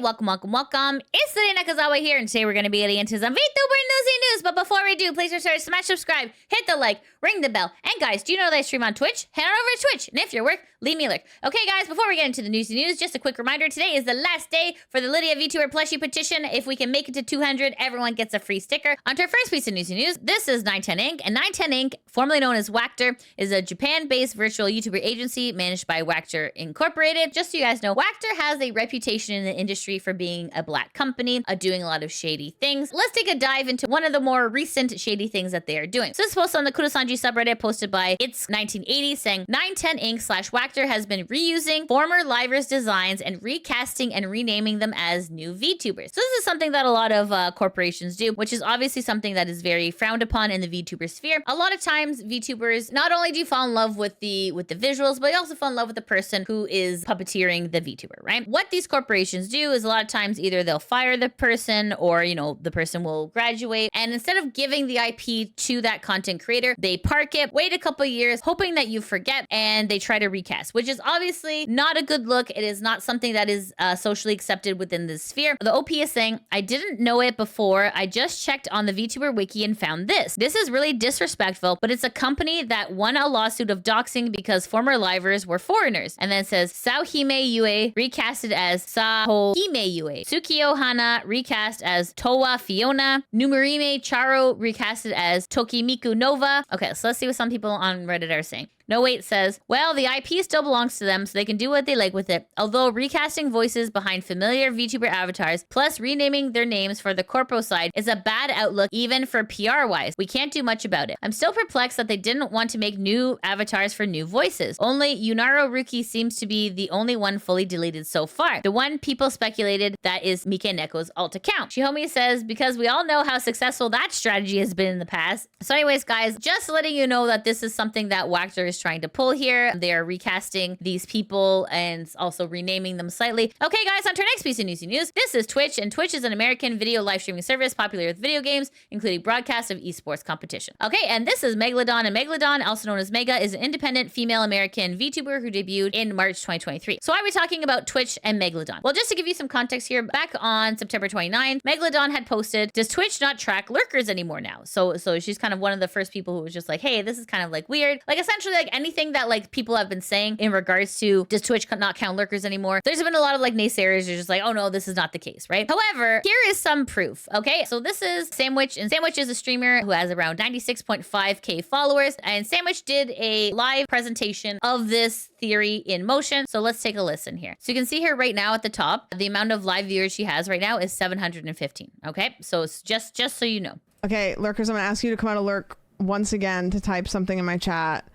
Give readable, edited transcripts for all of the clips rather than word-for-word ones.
welcome. It's the Nakazawa here, and today we're going to be getting into some VTuber news. But before we do, please remember to smash subscribe, hit the like, ring the bell. And guys, do you know that I stream on Twitch? Head on over to Twitch, and if you're work, leave me a lurk. Okay, guys, before we get into the Newsy news, just a quick reminder, today is the last day for the Lydia VTuber plushie petition. If we can make it to 200, everyone gets a free sticker. On to our first piece of Newsy news. This is 910 Inc. And 910 Inc., formerly known as Wactor, is a Japan-based virtual YouTuber agency managed by Wactor Incorporated. Just so you guys know, Wactor has a reputation in the industry for being a black company, doing a lot of shady things. Let's take a dive into one of the more recent shady things that they are doing. So this post on the Kurosanji subreddit posted by It's 1980 saying 910 Inc. / Wactor has been reusing former livers designs and recasting and renaming them as new VTubers. So this is something that a lot of corporations do, which is obviously something that is very frowned upon in the VTuber sphere. A lot of times VTubers not only do you fall in love with the visuals, but you also fall in love with the person who is puppeteering the VTuber, right? What these corporations do is a lot of times either they'll fire the person or, you know, the person will graduate. And instead of giving the IP to that content creator, they park it, wait a couple years, hoping that you forget, and they try to recast, which is obviously not a good look. It is not something that is socially accepted within this sphere. The OP is saying, I didn't know it before. I just checked on the VTuber wiki and found this. This is really disrespectful, but it's a company that won a lawsuit of doxing because former livers were foreigners. And then it says, Saohime Yue recasted as Saohime Yue. Tsukio Hana recast as Towa Fiona. Numerime Charo recasted as Tokimiku Nova. Okay, so let's see what some people on Reddit are saying. No Wait says, well, the IP still belongs to them, so they can do what they like with it. Although recasting voices behind familiar VTuber avatars, plus renaming their names for the corpo side is a bad outlook even for PR-wise. We can't do much about it. I'm still perplexed that they didn't want to make new avatars for new voices. Only Yunaro Ruki seems to be the only one fully deleted so far. The one people speculated that is Mike Neko's alt account. Shihomi says, because we all know how successful that strategy has been in the past. So anyways, guys, just letting you know that this is something that Wactor is trying to pull here. They are recasting these people and also renaming them slightly. Okay, guys, on to our next piece of Newsy news. This is Twitch, and Twitch is an American video live streaming service popular with video games, including broadcasts of esports competition. Okay, and this is Megalodon, and Megalodon, also known as Mega, is an independent female American VTuber who debuted in March 2023. So why are we talking about Twitch and Megalodon? Well, just to give you some context here, back on September 29, Megalodon had posted, does Twitch not track lurkers anymore now? So she's kind of one of the first people who was just like, hey, this is kind of like weird. Like essentially like anything that like people have been saying in regards to does Twitch not count lurkers anymore, there's been a lot of like naysayers who are just like, oh no, this is not the case, right? However, here is some proof. Okay, so this is Sandwich, and Sandwich is a streamer who has around 96.5k followers, and Sandwich did a live presentation of this theory in motion. So let's take a listen here. So you can see here right now at the top, the amount of live viewers she has right now is 715. Okay, so it's just so you know. Okay, lurkers, I'm gonna ask you to come out of lurk once again to type something in my chat.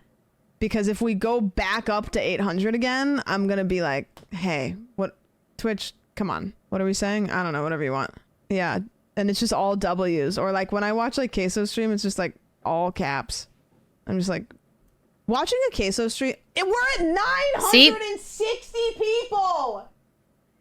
Because if we go back up to 800 again, I'm going to be like, hey, what? Twitch, come on. What are we saying? I don't know, whatever you want. Yeah, and it's just all W's. Or like when I watch like Queso stream, it's just like all caps. I'm just like, watching a Queso stream, we're at 960 people!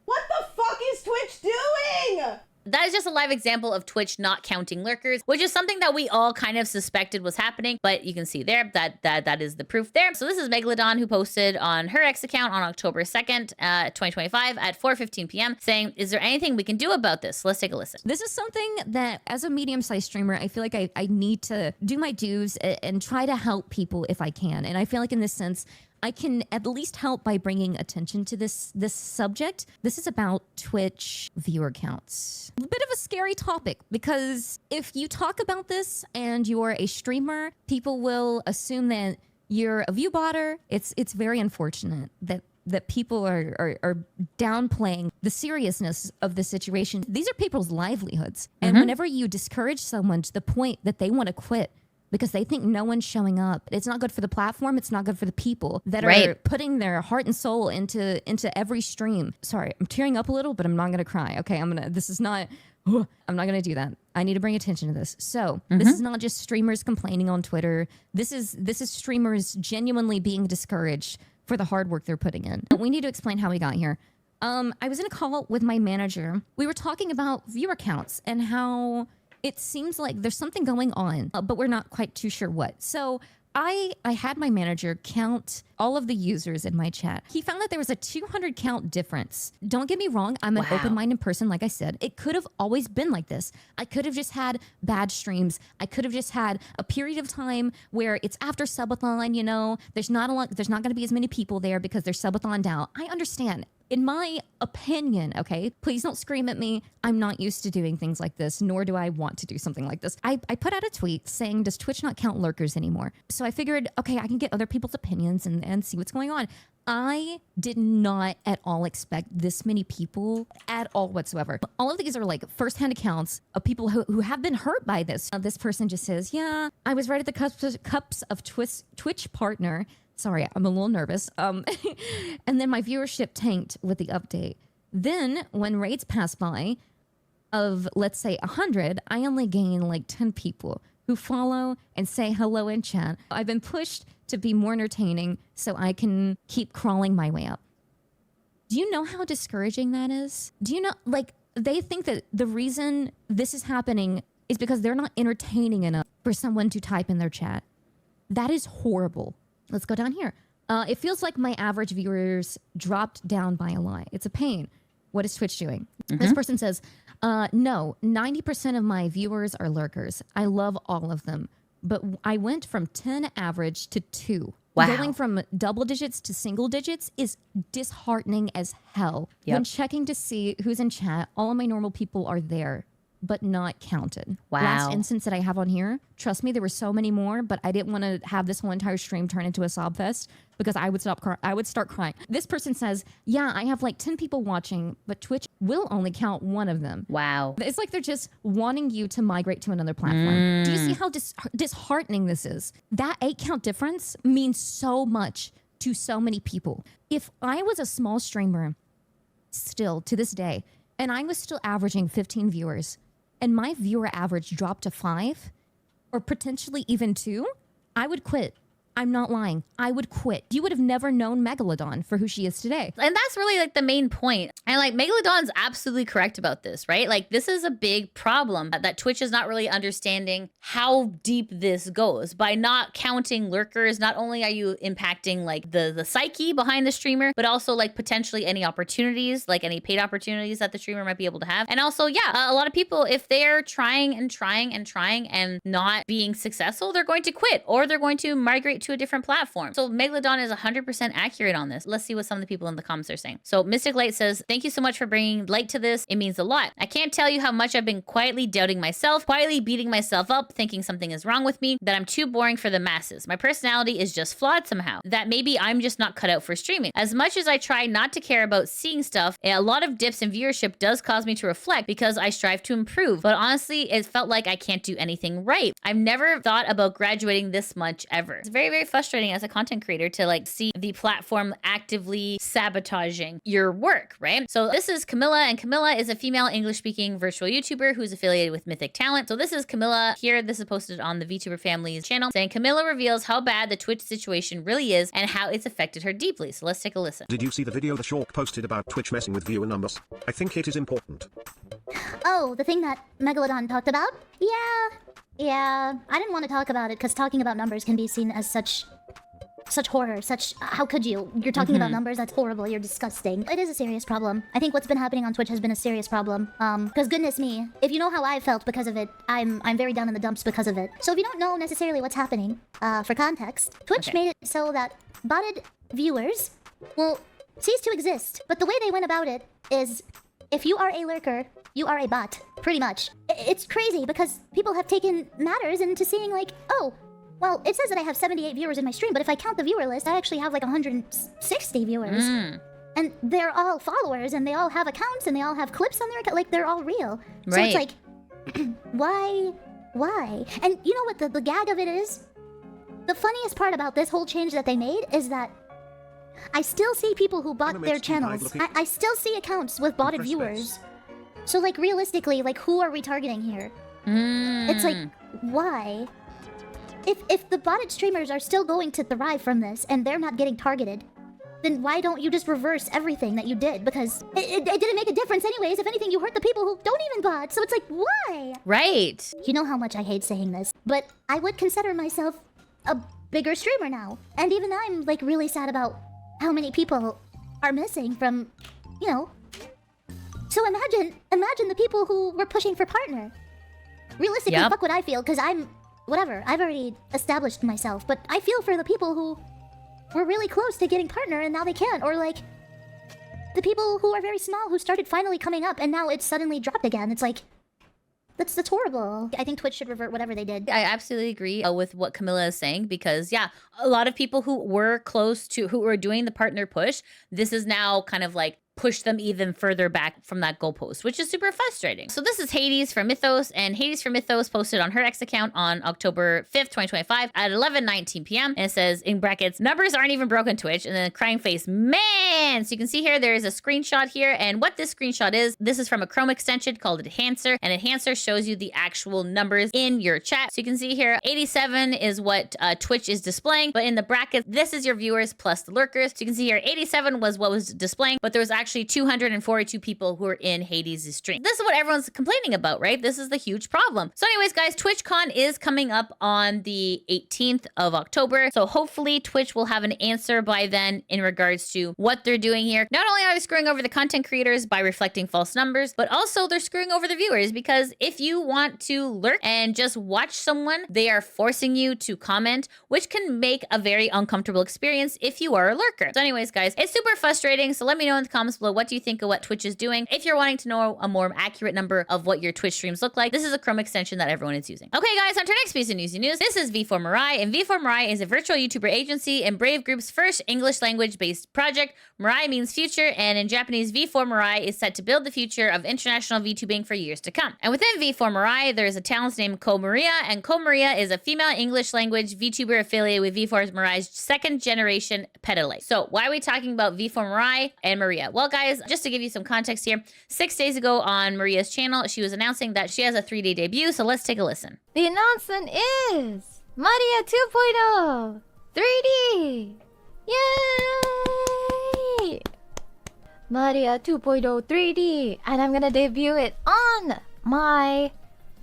What the fuck is Twitch doing? That is just a live example of Twitch not counting lurkers, which is something that we all kind of suspected was happening, but you can see there that is the proof there. So this is Megalodon, who posted on her X account on October 2nd, 2025 at 4:15 p.m. saying, is there anything we can do about this? Let's take a listen. This is something that as a medium-sized streamer, I feel like I need to do my dues and try to help people if I can. And I feel like in this sense, I can at least help by bringing attention to this subject. This is about Twitch viewer counts. A bit of a scary topic because if you talk about this and you're a streamer, people will assume that you're a view botter. It's very unfortunate that people are downplaying the seriousness of the situation. These are people's livelihoods. And whenever you discourage someone to the point that they want to quit, because they think no one's showing up. It's not good for the platform. It's not good for the people that are putting their heart and soul into every stream. Sorry, I'm tearing up a little, but I'm not gonna cry. Okay, I'm not gonna do that. I need to bring attention to this. So this is not just streamers complaining on Twitter. This is streamers genuinely being discouraged for the hard work they're putting in. We need to explain how we got here. I was in a call with my manager. We were talking about viewer counts and how it seems like there's something going on, but we're not quite too sure what. So I had my manager count all of the users in my chat. He found that there was a 200 count difference. Don't get me wrong, I'm an open-minded person, like I said. It could have always been like this. I could have just had bad streams. I could have just had a period of time where it's after subathon, you know, there's not going to be as many people there because they're subathoned out. I understand. In my opinion, okay, please don't scream at me. I'm not used to doing things like this, nor do I want to do something like this. I put out a tweet saying, does Twitch not count lurkers anymore? So I figured, okay, I can get other people's opinions and see what's going on. I did not at all expect this many people at all whatsoever. All of these are like firsthand accounts of people who have been hurt by this. This person just says, yeah, I was right at the cups of Twitch partner. Sorry, I'm a little nervous. And then my viewership tanked with the update. Then when raids pass by of, let's say, 100, I only gain like 10 people who follow and say hello in chat. I've been pushed to be more entertaining so I can keep crawling my way up. Do you know how discouraging that is? Do you know, like, they think that the reason this is happening is because they're not entertaining enough for someone to type in their chat. That is horrible. Let's go down here. It feels like my average viewers dropped down by a lot. It's a pain. What is Twitch doing? This person says, no, 90% of my viewers are lurkers. I love all of them. But I went from 10 average to 2. Wow. Going from double digits to single digits is disheartening as hell. Yep. When checking to see who's in chat, all of my normal people are there, but not counted. Wow. Last instance that I have on here, trust me, there were so many more, but I didn't want to have this whole entire stream turn into a sob fest because I would start crying. This person says, yeah, I have like 10 people watching, but Twitch will only count one of them. Wow. It's like they're just wanting you to migrate to another platform. Do you see how disheartening this is? That 8 count difference means so much to so many people. If I was a small streamer still to this day, and I was still averaging 15 viewers, and my viewer average dropped to 5, or potentially even 2, I would quit. I'm not lying. I would quit. You would have never known Megalodon for who she is today. And that's really like the main point. And like Megalodon's absolutely correct about this, right? Like this is a big problem that Twitch is not really understanding how deep this goes. By not counting lurkers, not only are you impacting like the psyche behind the streamer, but also like potentially any opportunities, like any paid opportunities that the streamer might be able to have. And also, yeah, a lot of people, if they're trying and not being successful, they're going to quit or they're going to migrate to a different platform. So Megalodon is 100% accurate on this. Let's see what some of the people in the comments are saying. So Mystic Light says, thank you so much for bringing light to this. It means a lot. I can't tell you how much I've been quietly doubting myself, quietly beating myself up, thinking something is wrong with me, that I'm too boring for the masses. My personality is just flawed somehow, that maybe I'm just not cut out for streaming. As much as I try not to care about seeing stuff, a lot of dips in viewership does cause me to reflect because I strive to improve. But honestly, it felt like I can't do anything right. I've never thought about graduating this much ever. It's very, very frustrating as a content creator to like see the platform actively sabotaging your work, right? So this is Camilla, and Camilla is a female English-speaking virtual YouTuber who's affiliated with Mythic Talent. So this is Camilla here. This is posted on the VTuber family's channel saying Camilla reveals how bad the Twitch situation really is and how it's affected her deeply. So let's take a listen. Did you see the video the Shork posted about Twitch messing with viewer numbers? I think it is important. Oh, the thing that Megalodon talked about? Yeah. I didn't want to talk about it because talking about numbers can be seen as such horror, how could you? You're talking about numbers, that's horrible, you're disgusting. It is a serious problem. I think what's been happening on Twitch has been a serious problem. Because goodness me, if you know how I felt because of it, I'm very down in the dumps because of it. So if you don't know necessarily what's happening, for context, Twitch made it so that botted viewers will cease to exist. But the way they went about it is, if you are a lurker, you are a bot, pretty much. It's crazy because people have taken matters into seeing like, oh, well, it says that I have 78 viewers in my stream, but if I count the viewer list, I actually have like 160 viewers. And they're all followers, and they all have accounts, and they all have clips on their account. Like, they're all real. So it's like, why? And you know what the gag of it is? The funniest part about this whole change that they made is that I still see people who bought their channels. I still see accounts with botted viewers. So, like, realistically, like, who are we targeting here? It's like, why? If the botted streamers are still going to thrive from this and they're not getting targeted, then why don't you just reverse everything that you did? Because it didn't make a difference anyways. If anything, you hurt the people who don't even bot. So it's like, why? Right. You know how much I hate saying this, but I would consider myself a bigger streamer now. And even I'm like really sad about how many people are missing from, you know. So imagine the people who were pushing for partner. Realistically, Yep. fuck what I feel, because I'm, whatever, I've already established myself. But I feel for the people who were really close to getting partner and now they can't. Or like, the people who are very small who started finally coming up and now it's suddenly dropped again. It's like, that's horrible. I think Twitch should revert whatever they did. I absolutely agree with what Camilla is saying, because yeah, a lot of people who were close to, who were doing the partner push, this is now kind of like push them even further back from that goalpost, which is super frustrating. So this is Hades from Mythos, and Hades from Mythos posted on her X account on October 5th, 2025 at 11:19 p.m. And it says in brackets, numbers aren't even broken Twitch, and then a crying face, man. So you can see here, there is a screenshot here, and what this screenshot is, this is from a Chrome extension called Enhancer, and Enhancer shows you the actual numbers in your chat. So you can see here, 87 is what Twitch is displaying, but in the brackets, this is your viewers plus the lurkers. So you can see here, 87 was what was displaying, but there was actually 242 people who are in Hades' stream. This is what everyone's complaining about, right? This is the huge problem. So anyways, guys, TwitchCon is coming up on the 18th of October. So hopefully Twitch will have an answer by then in regards to what they're doing here. Not only are they screwing over the content creators by reflecting false numbers, but also they're screwing over the viewers, because if you want to lurk and just watch someone, they are forcing you to comment, which can make a very uncomfortable experience if you are a lurker. So anyways, guys, it's super frustrating. So let me know in the comments below, what do you think of what Twitch is doing? If you're wanting to know a more accurate number of what your Twitch streams look like, this is a Chrome extension that everyone is using. Okay, guys, on to our next piece of Newsy News. This is V4Mirai, and V4Mirai is a virtual YouTuber agency and Brave Group's first English language-based project. Mirai means future, and in Japanese, V4Mirai is set to build the future of international VTubing for years to come. And within V4Mirai, there is a talent named Kou Mariya, and Kou Mariya is a female English language VTuber affiliated with V4Mirai's second generation petalite. So why are we talking about V4Mirai and Mariya? Well, guys, just to give you some context here, 6 days ago on Maria's channel, she was announcing that she has a 3-day debut, so let's take a listen. The announcement is Mariya 2.0 3D! Yay! Mariya 2.0 3D, and I'm gonna debut it on my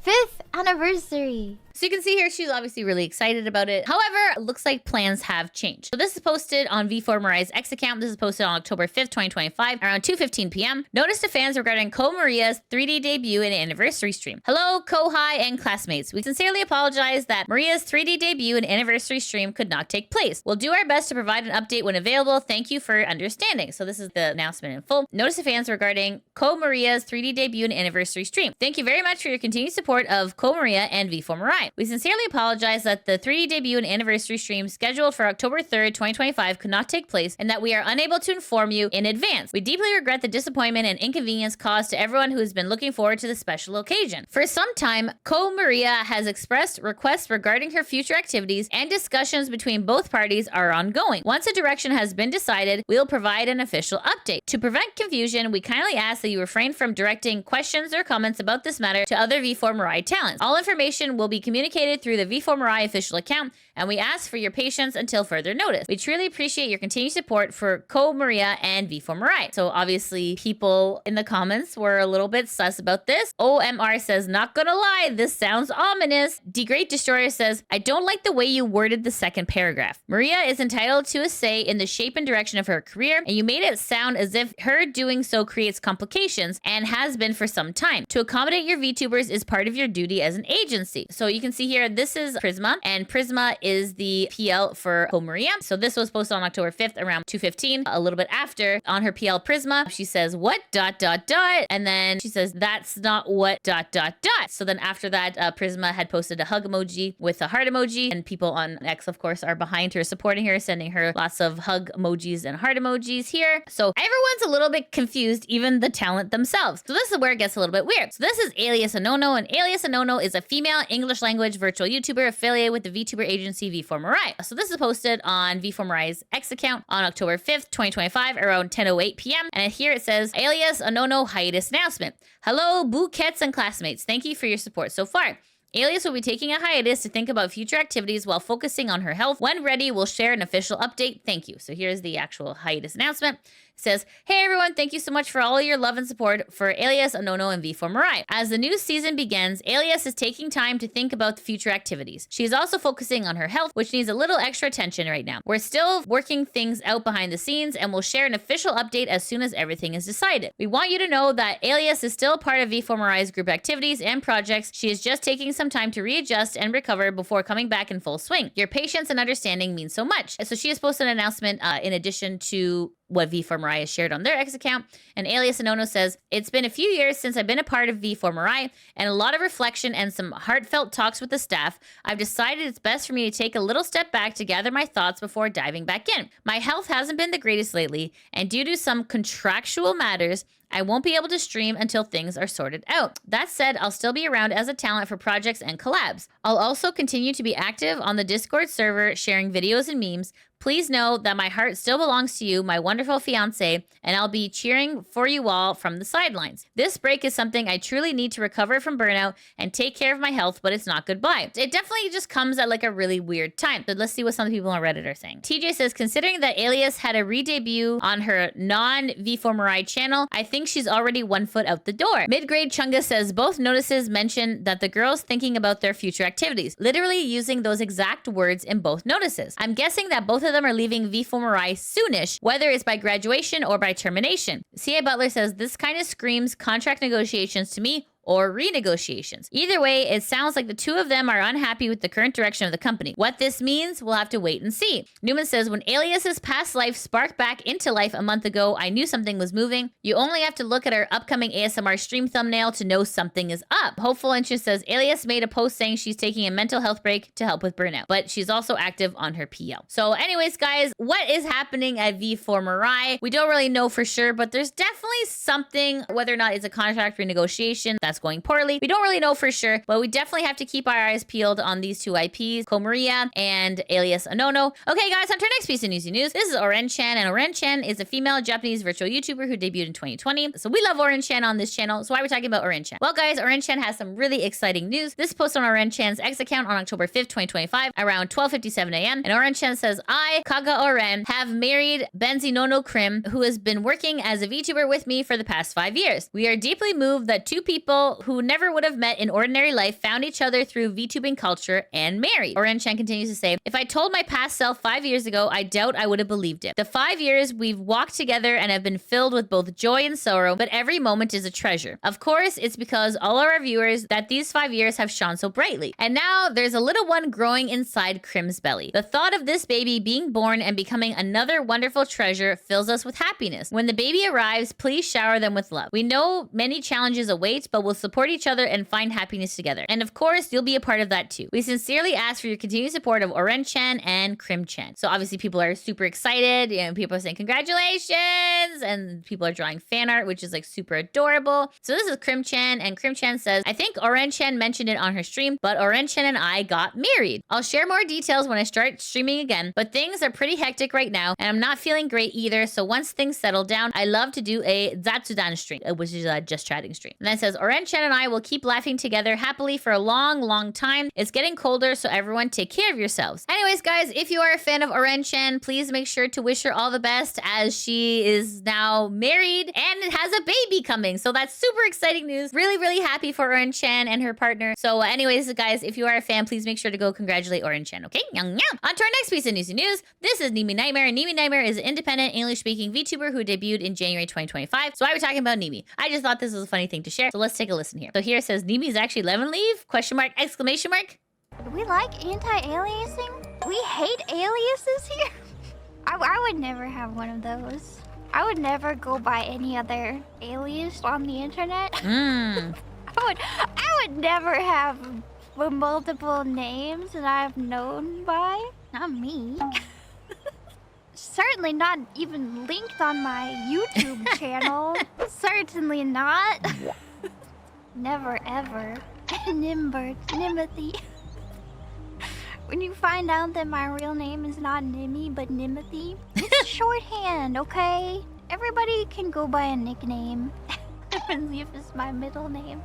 5th anniversary. So you can see here, she's obviously really excited about it. However, it looks like plans have changed. So this is posted on V4Mirai's X account. This is posted on October 5th, 2025, around 2:15 p.m. Notice to fans regarding Kou Mariya's 3D debut and anniversary stream. Hello, Kohai and classmates. We sincerely apologize that Maria's 3D debut and anniversary stream could not take place. We'll do our best to provide an update when available. Thank you for understanding. So this is the announcement in full. Notice to fans regarding Kou Mariya's 3D debut and anniversary stream. Thank you very much for your continued support of Kou Mariya and V4Mirai. We sincerely apologize that the 3D debut and anniversary stream scheduled for October 3rd, 2025 could not take place, and that we are unable to inform you in advance. We deeply regret the disappointment and inconvenience caused to everyone who has been looking forward to this special occasion. For some time, Kou Mariya has expressed requests regarding her future activities, and discussions between both parties are ongoing. Once a direction has been decided, we will provide an official update. To prevent confusion, we kindly ask that you refrain from directing questions or comments about this matter to other V4Mirai talents. All information will be communicated through the V4Mirai official account, and we ask for your patience until further notice. We truly appreciate your continued support for Kou Mariya and V4Mirai. So obviously, people in the comments were a little bit sus about this. OMR says, not gonna lie, this sounds ominous. The Great Destroyer says, I don't like the way you worded the second paragraph. Mariya is entitled to a say in the shape and direction of her career, and you made it sound as if her doing so creates complications, and has been for some time. To accommodate your VTubers is part of your duty as an agency. So you can see here, this is Prisma, and Prisma is the PL for Kou Mariya. So this was posted on October 5th around 2:15, a little bit after. On her PL Prisma, she says, what, ... And then she says, that's not what ... So then after that, Prisma had posted a hug emoji with a heart emoji, and people on X, of course, are behind her, supporting her, sending her lots of hug emojis and heart emojis here. So everyone's a little bit confused, even the talent themselves. So this is where it gets a little bit weird. So this is Alias Anono, and Alias Anono is a female English language virtual YouTuber affiliated with the VTuber agency V4Mirai. So this is posted on V4Mirai's X account on October 5th, 2025, around 10:08 p.m. And here it says, Alias Anono hiatus announcement. Hello, bouquets and classmates. Thank you for your support so far. Alias will be taking a hiatus to think about future activities while focusing on her health. When ready, we'll share an official update. Thank you. So here's the actual hiatus announcement. says, "Hey everyone, thank you so much for all your love and support for Alias, Onono, and V4Mirai. As the new season begins, Alias is taking time to think about the future activities. She is also focusing on her health, which needs a little extra attention right now. We're still working things out behind the scenes, and we'll share an official update as soon as everything is decided. We want you to know that Alias is still part of V4Mirai's group activities and projects. She is just taking some time to readjust and recover before coming back in full swing. Your patience and understanding means so much." So she has posted an announcement in addition to what V4Mirai has shared on their X account. And Alias Onono says, "It's been a few years since I've been a part of V4Mirai, and a lot of reflection and some heartfelt talks with the staff. I've decided it's best for me to take a little step back to gather my thoughts before diving back in. My health hasn't been the greatest lately, and due to some contractual matters, I won't be able to stream until things are sorted out. That said, I'll still be around as a talent for projects and collabs. I'll also continue to be active on the Discord server, sharing videos and memes. Please know that my heart still belongs to you, my wonderful fiance, and I'll be cheering for you all from the sidelines. This break is something I truly need to recover from burnout and take care of my health, but it's not goodbye." It definitely just comes at like a really weird time. But let's see what some people on Reddit are saying. TJ says, "Considering that Alias had a re-debut on her non-V4Mirai channel, I think she's already 1 foot out the door." Midgrade Chunga says, "Both notices mention that the girls thinking about their future activities, literally using those exact words in both notices. I'm guessing that both of them are leaving V4Mirai soonish, whether it's by graduation or by termination." CA Butler says, "This kind of screams contract negotiations to me, or renegotiations. Either way, it sounds like the two of them are unhappy with the current direction of the company. What this means, we'll have to wait and see." Newman says, "When Alias's past life sparked back into life a month ago, I knew something was moving. You only have to look at our upcoming ASMR stream thumbnail to know something is up." Hopeful Interest says, "Alias made a post saying she's taking a mental health break to help with burnout, but she's also active on her PL." So anyways, guys, what is happening at V4Mirai? We don't really know for sure, but there's definitely something, whether or not it's a contract renegotiation that's going poorly. We don't really know for sure, but we definitely have to keep our eyes peeled on these two IPs, Kou Mariya and Alias Onono. Okay, guys, on to our next piece of Newsy news. This is Oren-Chan, and Oren-Chan is a female Japanese virtual YouTuber who debuted in 2020. So we love Oren-Chan on this channel. So why are we talking about Oren-Chan? Well, guys, Oren-Chan has some really exciting news. This post on Oren-Chan's X account on October 5th, 2025, around 12:57 a.m. And Oren-Chan says, "I, Kaga Oren, have married Benzinono Krim, who has been working as a VTuber with me for the past 5 years. We are deeply moved that two people who never would have met in ordinary life found each other through VTubing culture and married." Oren-Chan continues to say, "If I told my past self 5 years ago, I doubt I would have believed it. The 5 years we've walked together and have been filled with both joy and sorrow, but every moment is a treasure. Of course, it's because all our viewers that these 5 years have shone so brightly. And now there's a little one growing inside Krim's belly. The thought of this baby being born and becoming another wonderful treasure fills us with happiness. When the baby arrives, please shower them with love. We know many challenges await, but we'll support each other and find happiness together. And of course, you'll be a part of that too. We sincerely ask for your continued support of Oren-Chan and Krim-Chan." So obviously people are super excited. You know, people are saying congratulations, and people are drawing fan art, which is like super adorable. So this is Krim-Chan, and Krim-Chan says, "I think Oren-Chan mentioned it on her stream, but Oren-Chan and I got married. I'll share more details when I start streaming again, but things are pretty hectic right now, and I'm not feeling great either. So once things settle down, I love to do a Zatsudan stream," which is a just chatting stream. And then it says, "Oren-Chan and I will keep laughing together happily for a long, long time. It's getting colder, so everyone take care of yourselves." Anyways, guys, if you are a fan of Oren-Chan, please make sure to wish her all the best, as she is now married and has a baby coming. So that's super exciting news. Really, really happy for Oren-Chan and her partner. So anyways, guys, if you are a fan, please make sure to go congratulate Oren-Chan, okay? Nyang, nyang. On to our next piece of Newsy news. This is NIMI Nightmare, and NIMI Nightmare is an independent English-speaking VTuber who debuted in January 2025. So why are we talking about NIMI? I just thought this was a funny thing to share. So let's take a listen here. So here it says, "NIMI is actually lemon leaf? Question mark, exclamation mark." Do we like anti-aliasing? We hate aliases here? I would never have one of those. I would never go by any other alias on the internet. I would never have multiple names that I've known by. Not me. Certainly not even linked on my YouTube channel. Certainly not. Never ever. Nimothy. When you find out that my real name is not Nimi, but Nimothy, it's shorthand, okay? Everybody can go by a nickname. Lemon Leaf is my middle name.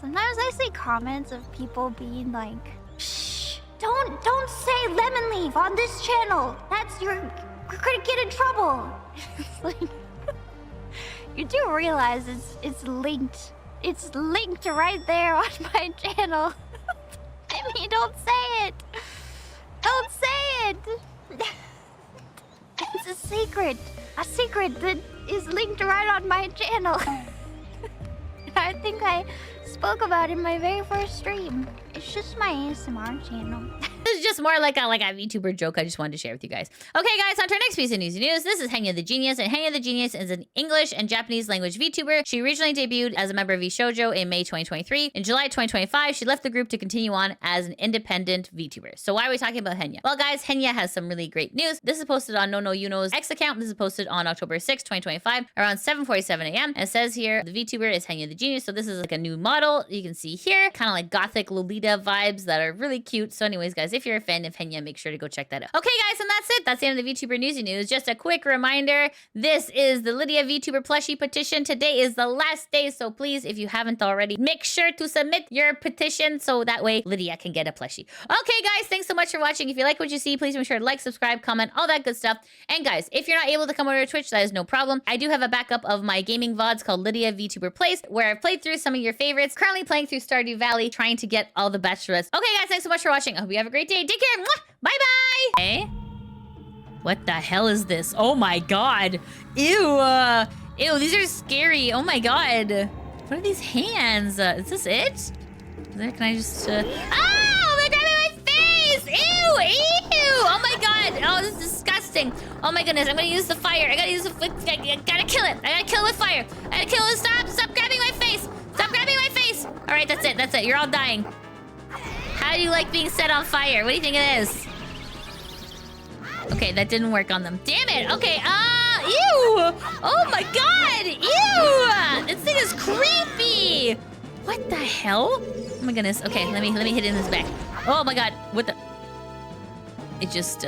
Sometimes I see comments of people being like, "Shh, don't say Lemon Leaf on this channel. That's you're gonna get in trouble." It's like, You do realize it's linked. It's linked right there on my channel. I mean, don't say it. Don't say it. It's a secret. A secret that is linked right on my channel. I think I spoke about it in my very first stream. It's just my ASMR channel. This is just more like a VTuber joke I just wanted to share with you guys. Okay, guys, on to our next piece of Newsy News. This is HENYA the Genius, and HENYA the Genius is an English and Japanese language VTuber. She originally debuted as a member of VShojo in May 2023. In July 2025, she left the group to continue on as an independent VTuber. So why are we talking about HENYA? Well, guys, HENYA has some really great news. This is posted on NoNoYuno's X account. This is posted on October 6, 2025, around 7:47 a.m. And it says here, the VTuber is HENYA the Genius. So this is like a new model you can see here, kind of like gothic Lolita vibes that are really cute. So anyways, guys, if you're a fan of HENYA, make sure to go check that out. Okay, guys, and that's it. That's the end of the VTuber Newsy News. Just a quick reminder, this is the Lydia VTuber plushie petition. Today is the last day, so please, if you haven't already, make sure to submit your petition so that way Lydia can get a plushie. Okay, guys, thanks so much for watching. If you like what you see, please make sure to like, subscribe, comment, all that good stuff. And guys, if you're not able to come over to Twitch, that is no problem. I do have a backup of my gaming VODs called Lydia VTuber Plays, where I've played through some of your favorites. Currently playing through Stardew Valley, trying to get all the bachelorettes. Okay, guys, thanks so much for watching. I hope you have a great day. Take care. Mwah! Bye-bye. Hey, what the hell is this? Oh my god. Ew. Ew, these are scary. Oh my god. What are these hands? Is this it? Can I just... Oh, they're grabbing my face! Ew! Ew! Oh my god! Oh, this is disgusting. Oh my goodness, I'm gonna use the fire. I gotta use the... I gotta kill it. I gotta kill it with fire. I gotta kill it. Stop grabbing my face. Stop grabbing my face. All right, that's it. That's it. You're all dying. How do you like being set on fire? What do you think it is? Okay, that didn't work on them. Damn it. Okay, ew. Oh my god. Ew. This thing is creepy. What the hell? Oh my goodness. Okay, let me hit it in his back. Oh my god. What the... It just,